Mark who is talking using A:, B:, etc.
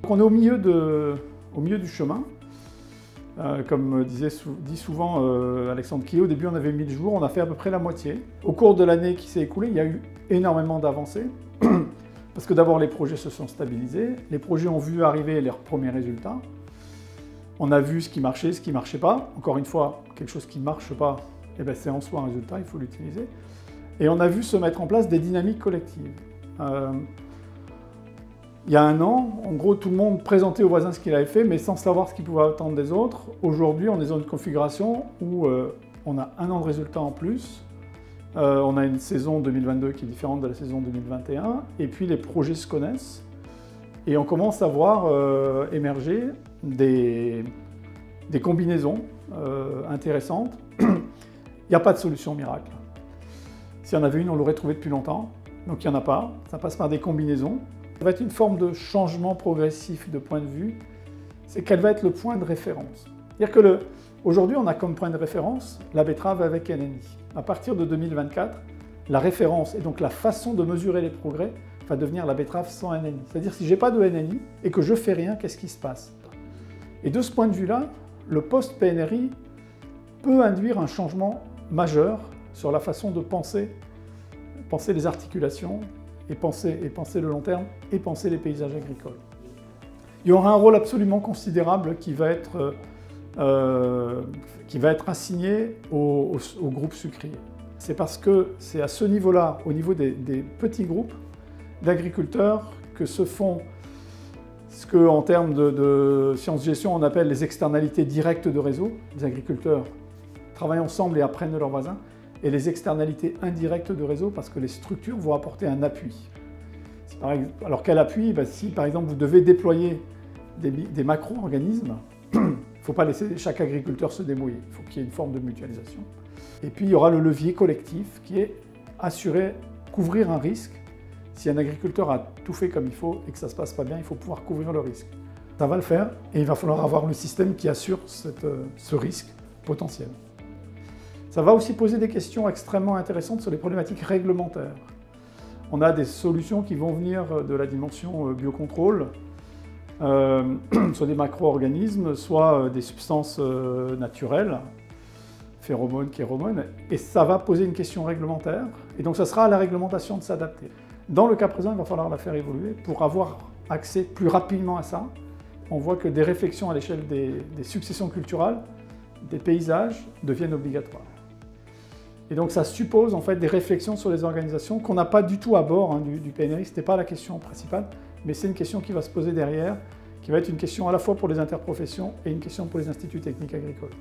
A: Donc on est au milieu du chemin. Comme dit souvent Alexandre Quillé, au début on avait 1000 jours, on a fait à peu près la moitié. Au cours de l'année qui s'est écoulée, il y a eu énormément d'avancées. Parce que d'abord les projets se sont stabilisés, les projets ont vu arriver leurs premiers résultats. On a vu ce qui marchait, ce qui ne marchait pas. Encore une fois, quelque chose qui ne marche pas, eh ben c'est en soi un résultat, il faut l'utiliser. Et on a vu se mettre en place des dynamiques collectives. Il y a un an, en gros, tout le monde présentait aux voisins ce qu'il avait fait, mais sans savoir ce qu'il pouvait attendre des autres. Aujourd'hui, on est dans une configuration où on a un an de résultats en plus. On a une saison 2022 qui est différente de la saison 2021. Et puis, les projets se connaissent. Et on commence à voir émerger des combinaisons intéressantes. Il n'y a pas de solution miracle. S'il y en avait une, on l'aurait trouvée depuis longtemps. Donc il n'y en a pas. Ça passe par des combinaisons. Ça va être une forme de changement progressif de point de vue. C'est qu'elle va être le point de référence. C'est-à-dire que aujourd'hui, on a comme point de référence la betterave avec NNI. À partir de 2024, la référence et donc la façon de mesurer les progrès va devenir la betterave sans NNI. C'est-à-dire si je n'ai pas de NNI et que je ne fais rien, qu'est-ce qui se passe? Et de ce point de vue-là, le post-PNRI peut induire un changement majeur sur la façon de penser les articulations, et penser le long terme, et penser les paysages agricoles. Il y aura un rôle absolument considérable qui va être assigné au groupe sucrier. C'est parce que c'est à ce niveau-là, au niveau des petits groupes d'agriculteurs, que se font ce qu'en termes de sciences-gestion, on appelle les externalités directes de réseau. Les agriculteurs travaillent ensemble et apprennent de leurs voisins. Et les externalités indirectes de réseau, parce que les structures vont apporter un appui. Alors quel appui? Si par exemple vous devez déployer des macro-organismes, il ne faut pas laisser chaque agriculteur se débrouiller, il faut qu'il y ait une forme de mutualisation. Et puis il y aura le levier collectif qui est assurer, couvrir un risque. Si un agriculteur a tout fait comme il faut et que ça ne se passe pas bien, il faut pouvoir couvrir le risque. Ça va le faire et il va falloir avoir le système qui assure ce risque potentiel. Ça va aussi poser des questions extrêmement intéressantes sur les problématiques réglementaires. On a des solutions qui vont venir de la dimension biocontrôle, soit des macro-organismes, soit des substances naturelles, phéromones, chéromones, et ça va poser une question réglementaire, et donc ça sera à la réglementation de s'adapter. Dans le cas présent, il va falloir la faire évoluer pour avoir accès plus rapidement à ça. On voit que des réflexions à l'échelle des successions culturales, des paysages, deviennent obligatoires. Et donc ça suppose en fait des réflexions sur les organisations qu'on n'a pas du tout à bord du PNRI, ce n'était pas la question principale, mais c'est une question qui va se poser derrière, qui va être une question à la fois pour les interprofessions et une question pour les instituts techniques agricoles.